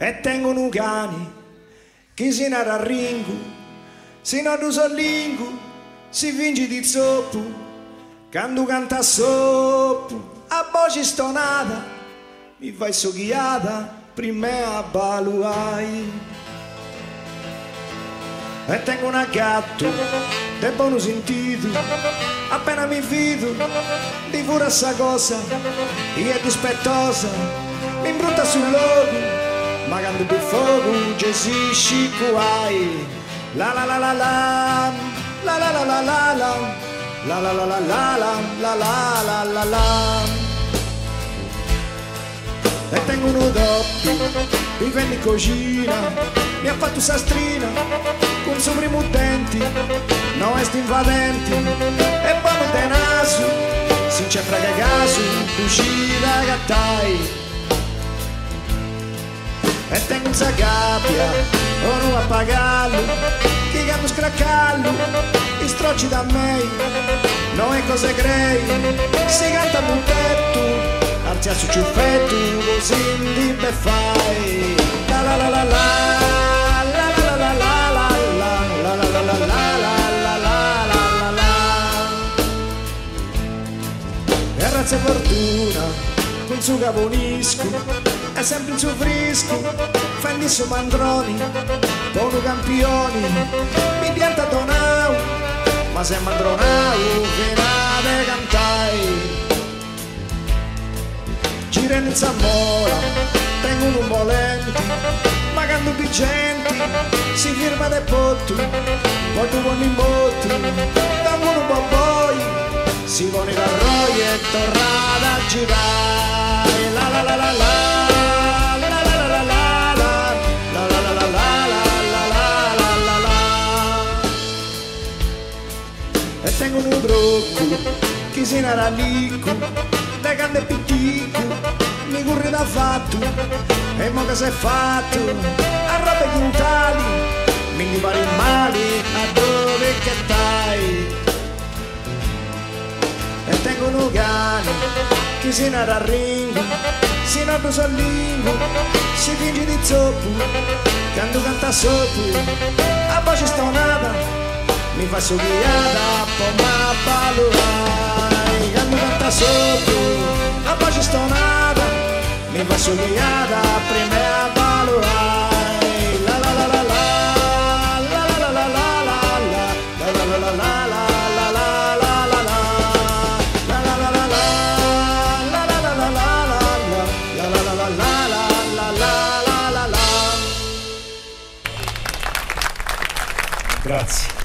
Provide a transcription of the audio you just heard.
e tengo un cani che si narra a ringu, si non usa lingu, si vince di zoppo, quando canta soppo, a voce stonata, mi fai soghiata, prima a baluai. E tengo una gatto, de buono sentito, appena mi fido, di pure sta cosa, io è dispettosa, mi imbrutta sul logo, ma quando per fuoco gestisci guai. La la la la la, la la la la la la, la la la la la la, la la la la. E tengo uno doppio, vive in cucina, mi ha fatto sastrina, con suo primo denti, non è invadenti, e buono de naso, si c'è frega caso, cucina gattai. E tengo un zagapia, o non a pagarlo, che canno scraccallo, i strocci da me, non è cose grei, si canta a tetto, artia su ciuffetto, così di beffai. La la la la la, la la la la la, la la la la la la la la. E razza fortuna, con suo caponisco, è sempre il suo frisco, fendi su mandroni, buono campioni, mi pianta donau, ma se mandronau, finate cantai. Gira in Zamora, tengo un volenti, ma quando vigenti, si firma del botto, poi tu con in botto, dammo un po' poi, si pone l'arroio e tornate a girare. La la la la la. E tengo un brocco che si narra licco, le canne pittico, mi corre da fatto, e mo che si è fatto, a robe quintali, mi pare il male, a dove che stai. E tengo un cane che si narra a ringo, si narra sul lingo, si finge di zoppo, quando canta sopra, a voce stonata, mi fa soghiata, poi ma baluai. Quando canta sotto, a voce stonata, mi fa soghiata, prima a baluai. La la la la la, la la la la la la, la la la la la la. Grazie.